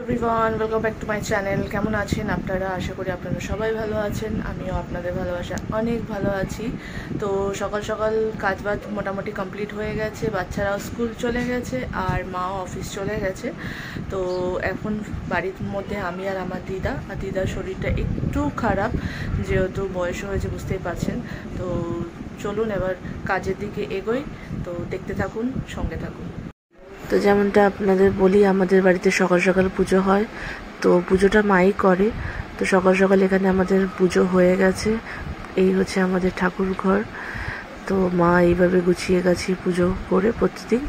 Everyone, welcome back to my channel. কেমন আছেন আপনারা? আশা করি আপনারা সবাই ভালো আছেন। আমিও আপনাদের ভালোবাসা অনেক ভালো আছি। তো সকাল সকাল কাজবাজ মোটামুটি কমপ্লিট হয়ে গেছে, বাচ্চারাও স্কুল চলে গেছে আর মাও অফিস চলে গেছে। তো এখন বাড়ির মধ্যে আমি আর আমার দিদা, আর দিদার শরীরটা একটু খারাপ, যেহেতু বয়স হয়েছে বুঝতেই পারছেন। তো চলুন এবার কাজের দিকে এগোই। তো দেখতে থাকুন, সঙ্গে থাকুন। তো যেমনটা আপনাদের বলি, আমাদের বাড়িতে সকাল সকাল পুজো হয়। তো পুজোটা মাই করে। তো সকাল সকাল এখানে আমাদের পুজো হয়ে গেছে। এই হচ্ছে আমাদের ঠাকুর ঘর। তো মা এইভাবে গুছিয়ে গাছিয়ে পুজো করে প্রতিদিন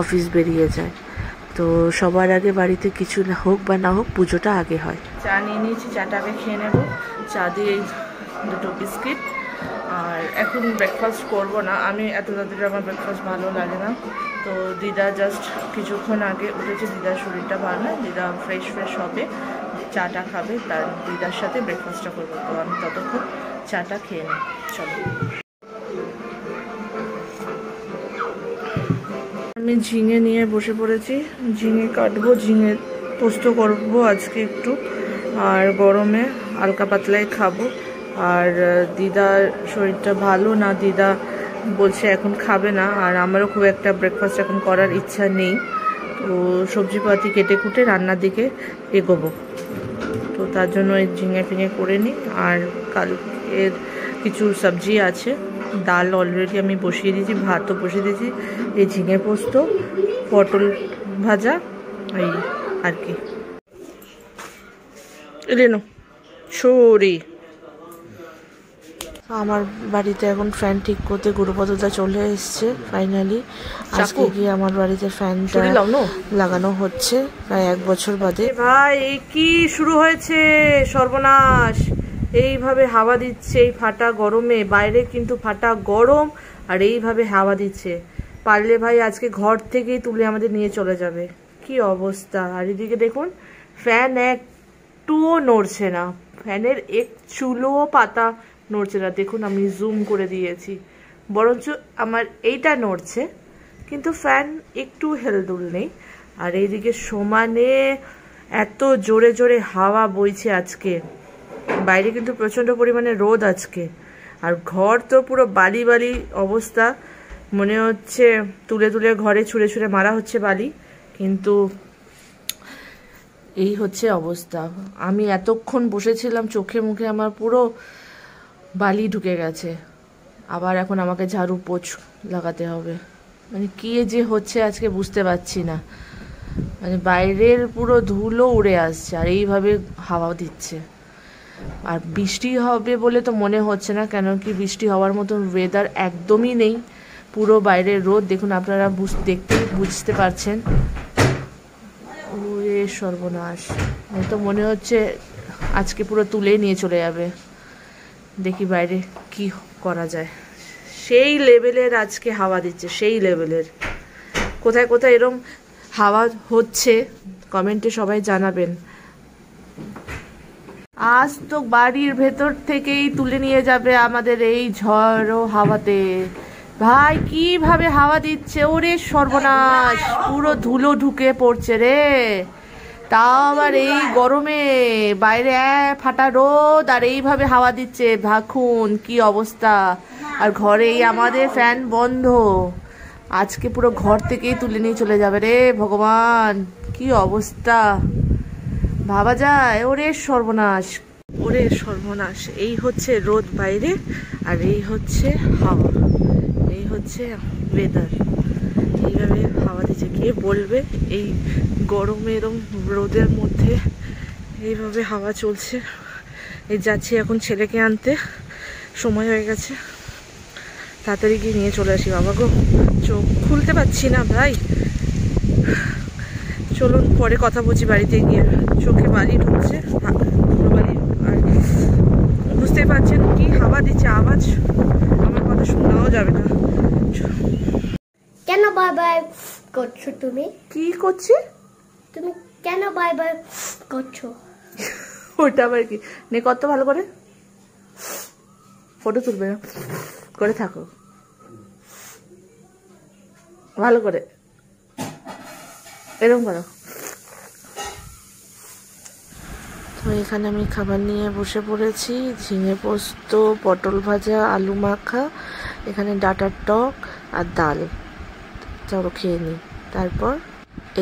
অফিস বেরিয়ে যায়। তো সবার আগে বাড়িতে কিছু না হোক বা না হোক, পুজোটা আগে হয়। চা নিয়ে নিয়েছি, চাটা আগে খেয়ে নেব। চা দিয়ে দুটো বিস্কিট। আর এখন ব্রেকফাস্ট করব না, আমি এত তাড়াতাড়ি আমার ব্রেকফাস্ট ভালো লাগে না। তো দিদা জাস্ট কিছুক্ষণ আগে উঠেছে, দিদার শরীরটা ভালো না, দিদা ফ্রেশ হবে, চাটা খাবে, তার দিদার সাথে ব্রেকফাস্টটা করবো। তো আমি ততক্ষণ চাটা খেয়ে নিই। চলো, আমি ঝিঙে নিয়ে বসে পড়েছি। ঝিঙে কাটবো, ঝিঙে পোস্ত করবো আজকে একটু, আর গরমে হালকা পাতলাই খাবো। আর দিদার শরীরটা ভালো না, দিদা বলছে এখন খাবে না, আর আমারও খুব একটা ব্রেকফাস্ট এখন করার ইচ্ছা নেই। তো সবজিপাতি কেটে কুটে রান্নার দিকে এগোবো। তো তার জন্য এই ঝিঙে ফিঙে করে নিই। আর কালকের কিছু সবজি আছে, ডাল অলরেডি আমি বসিয়ে দিয়েছি, ভাতও বসিয়ে দিয়েছি, এই ঝিঙে পোস্ত, পটল ভাজা, এই আর কি। এলেনো সরি। আমার বাড়িতে এখন ফ্যান ঠিক করতে গুরুপদদা চলে এসছে ফাইনালি। আজকে গিয়ে আমার বাড়িতে ফ্যানটা লাগানো হচ্ছে প্রায় 1 বছর বাদে। ভাই এই কি শুরু হয়েছে সর্বনাশ! এইভাবে হাওয়া দিচ্ছে এই ফাটা গরমে, বাইরে কিন্তু ফাটা গরম, আর এইভাবে হাওয়া দিচ্ছে। পারলে ভাই আজকে ঘর থেকেই তুলে আমাদের নিয়ে চলে যাবে, কি অবস্থা। আর এদিকে দেখুন, ফ্যান একটুও নড়ছে না, ফ্যানের এক চুলোও পাতা নড়ছে না। দেখুন আমি জুম করে দিয়েছি, বরঞ্চ আমার এইটা নড়ছে, কিন্তু ফ্যান একটু হেলদুল নেই। আর এইদিকে সমানে এত জোরে জোরে হাওয়া বইছে আজকে। বাইরে কিন্তু প্রচণ্ড পরিমাণে রোদ আজকে। আর ঘর তো পুরো বালি বালি অবস্থা, মনে হচ্ছে তুলে তুলে ঘরে ছুঁড়ে ছুঁড়ে মারা হচ্ছে বালি, কিন্তু এই হচ্ছে অবস্থা। আমি এতক্ষণ বসেছিলাম, চোখে মুখে আমার পুরো বালি ঢুকে গেছে। আবার এখন আমাকে ঝাড়ু পোছ লাগাতে হবে। মানে কি যে হচ্ছে আজকে বুঝতে পারছি না। মানে বাইরের পুরো ধুলো উড়ে আসছে, আর এইভাবে হাওয়া দিচ্ছে। আর বৃষ্টি হবে বলে তো মনে হচ্ছে না, কেন কি বৃষ্টি হওয়ার মতন ওয়েদার একদমই নেই। পুরো বাইরের রোদ দেখুন, আপনারা বুঝতে পারছেন। ওরে সর্বনাশ, তো মনে হচ্ছে আজকে পুরো তুলেই নিয়ে চলে যাবে। দেখি বাইরে কি করা যায়। সেই লেভেলের আজকে হাওয়া দিচ্ছে, সেই লেভেলের। কোথায় কোথায় এরম হাওয়া হচ্ছে কমেন্টে সবাই জানাবেন। আজ তো বাড়ির ভেতর থেকেই তুলে নিয়ে যাবে আমাদের এই ঝড়ো হাওয়াতে। ভাই কিভাবে হাওয়া দিচ্ছে, ওরে সর্বনাশ, পুরো ধুলো ঢুকে পড়ছে রে। তাও আবার এই গরমে, বাইরে ফাটা রোদ আর এইভাবে হাওয়া দিচ্ছে, ভাবুন কি অবস্থা। আর ঘরেই আমাদের ফ্যান বন্ধ, আজকে পুরো ঘর থেকেই তুলে নিয়ে চলে যাবে রে ভগবান, কি অবস্থা ভাবা যায়। ওরে সর্বনাশ, ওরে সর্বনাশ। এই হচ্ছে রোদ বাইরে, আর এই হচ্ছে হাওয়া, এই হচ্ছে ওয়েদার। এইভাবে হাওয়া দিচ্ছে, কে বলবে এই গরমে এরম রোদের মধ্যে এইভাবে হাওয়া চলছে। এই যাচ্ছি এখন ছেলেকে আনতে, সময় হয়ে গেছে, তাড়াতাড়ি গিয়ে নিয়ে চলে আসি। বাবা গো, চোখ খুলতে পারছি না ভাই। চলুন পরে কথা বলছি বাড়িতে গিয়ে। চোখে বালি ঢুকছে, বালি, আর বুঝতেই পারছেন কি হাওয়া দিচ্ছে, আওয়াজ আমার কথা শোনাও যাবে না। কেন বাই বাই করছো তুমি? কি করছি তুমি? কেন বাই বাই করছো? ওটা আবার কি? নে কত ভালো করে ফটো তুলবে করে থাকো, ভালো করে এরকম করো। এখানে আমি খাবার নিয়ে বসে পড়েছি। ঝিঙে পোস্ত, পটল ভাজা, আলু মাখা, এখানে ডাঁটার টক আর ডাল। চলো খেয়ে নিই। তারপর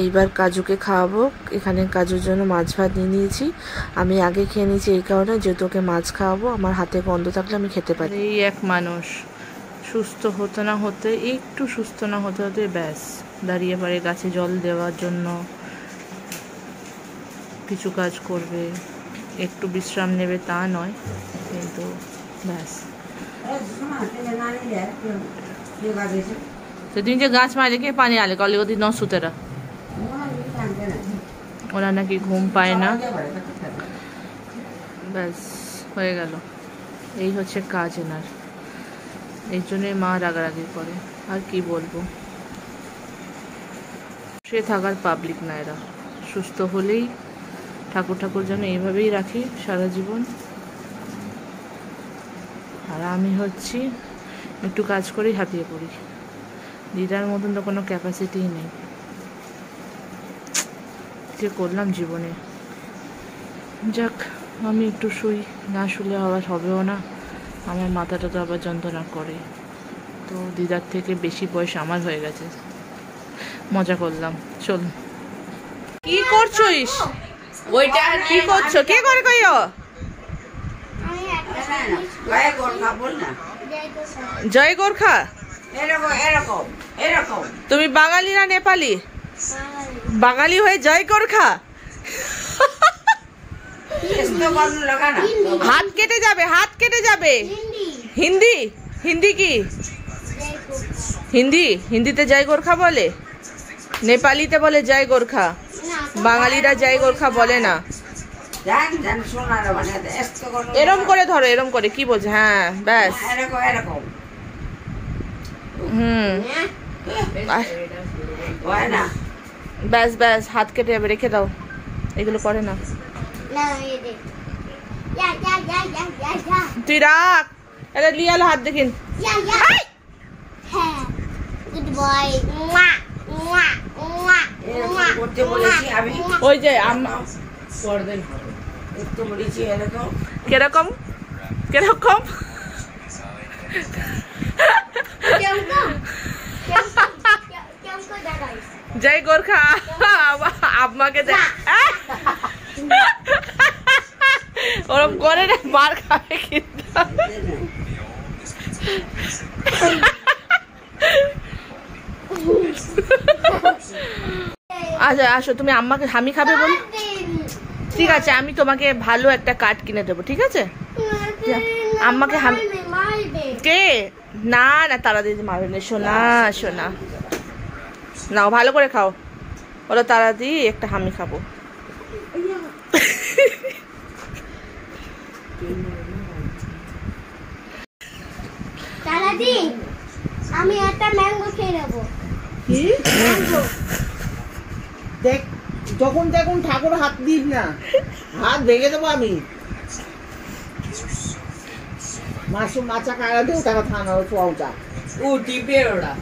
এইবার কাজুকে খাওয়াবো। এখানে কাজুর জন্য মাছ ভাত নিয়ে নিয়েছি। আমি আগে খেয়ে নিয়েছি এই কারণে, যেহেতু ওকে মাছ খাওয়াবো, আমার হাতে গন্ধ থাকলে আমি খেতে পারি। এই এক মানুষ সুস্থ হতে না হতে, একটু সুস্থ না হতে হতে ব্যাস দাঁড়িয়ে পড়ে গাছে জল দেওয়ার জন্য, কিছু কাজ করবে, একটু বিশ্রাম নেবে তা নয়, কিন্তু ব্যাস। সেদিন যে গাছ মারে কে পানি আলে কলে ওদিন ন সুতেরা, ওরা নাকি ঘুম পায় না। ব্যাস হয়ে গেল, এই হচ্ছে কাজ এনার। এই জন্যই মা রাগারাগি করে, আর কি বলবো। সে থাকার পাবলিক না এরা। সুস্থ হলেই ঠাকুর ঠাকুর যেন এইভাবেই রাখি সারা জীবন। আর আমি হচ্ছি একটু কাজ করেই হাঁপিয়ে পড়ি। দিদার মতন তো কোনো ক্যাপাসিটিই নেই। যে করলাম জীবনে। যাক, আমি একটু শুই, না শুলে আবার হবেও না। আমার মাথাটা তো আবার যন্ত্রণা করে। তো দিদার থেকে বেশি বয়স আমার হয়ে গেছে। মজা করলাম। চল। কি করছিস? ওইটা কি করছো? কে করে কইও? জয় গোর্খা। তুমি বাঙালি না নেপালি? বাঙালি হয়ে জয় গোর্খা। হাত কেটে যাবে, হাত কেটে যাবে। হিন্দি? হিন্দি কি? হিন্দি? হিন্দিতে জয় গোর্খা বলে, নেপালিতে বলে জয় গোর্খা। বাঙালিরা জয় গোর্খা বলে না। এরম করে ধরো, এরম করে। কি বলছে? হ্যাঁ ব্যাস। ব্যাস ব্যাস, হাত কেটে যাবে, রেখে দাও। এগুলো করে না। তুই রাখ। এটা নিয়ে আলো, হাত দেখিন। ওই যে কিরকম কিরকম জয় গোর্খা। আপনাকে ওরম করে না, মার খাবে কিন্তু। আচ্ছা আসো, তুমি আম্মাকে হামি খাবে বল। ঠিক আছে, আমি তোমাকে ভালো একটা কাঠ কিনে দেবো, ঠিক আছে? আম্মাকে হামি। কে? না না, তারা দিদি মারবে না। শোনা শোনা, নাও ভালো করে খাও। বলো তারা দি একটা হামি খাবো। দাদাদি, আমি একটা ম্যাঙ্গো খেয়ে নেবো। কি ম্যাঙ্গো? দেখ, যখন দেখুন ঠাকুর হাত দিস না, হাত ভেঙে দেবো আমি। মাসু মাচা কাগা দেও তারা থানা পাউটা ও টিপে ওরা।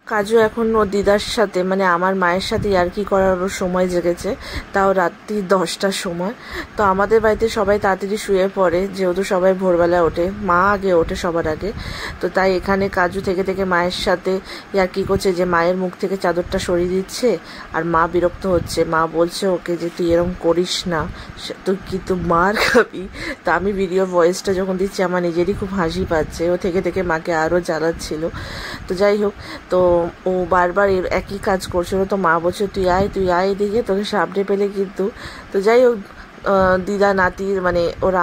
কাজু এখন ও দিদার সাথে, মানে আমার মায়ের সাথে ইয়ার্কি করার সময় জেগেছে, তাও রাত্রি 10টার সময়। তো আমাদের বাড়িতে সবাই তাড়াতাড়ি শুয়ে পড়ে, যেহেতু সবাই ভোরবেলা ওঠে, মা আগে ওঠে সবার আগে। তো তাই এখানে কাজু থেকে থেকে মায়ের সাথে ইয়ার্কি করছে যে মায়ের মুখ থেকে চাদরটা সরিয়ে দিচ্ছে, আর মা বিরক্ত হচ্ছে। মা বলছে ওকে যে তুই এরম করিস না, তুই কিন্তু মার খাবি। তো আমি ভিডিও ভয়েসটা যখন দিচ্ছি আমার নিজেরই খুব হাসি পাচ্ছে, ও থেকে থেকে মাকে আরও জ্বালাচ্ছিল। তো যাই হোক, তো ও বারবার একই কাজ করছিল। তো মা বলছে তুই আয় এদিকে, তোকে সামনে পেলে কিন্তু। তো যাই হোক, দিদা নাতির মানে ওর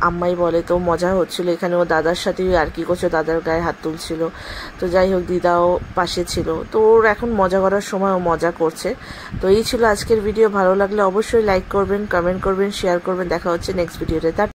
আম্মাই বলে, তো মজা হচ্ছিল এখানে। ও দাদার সাথেই আর কি করছে, দাদার গায়ে হাত তুলছিল। তো যাই হোক, দিদাও পাশে ছিল। তো ওর এখন মজা করার সময় ও মজা করছে। তো এই ছিল আজকের ভিডিও। ভালো লাগলে অবশ্যই লাইক করবেন, কমেন্ট করবেন, শেয়ার করবেন। দেখা হচ্ছে নেক্সট ভিডিওতে।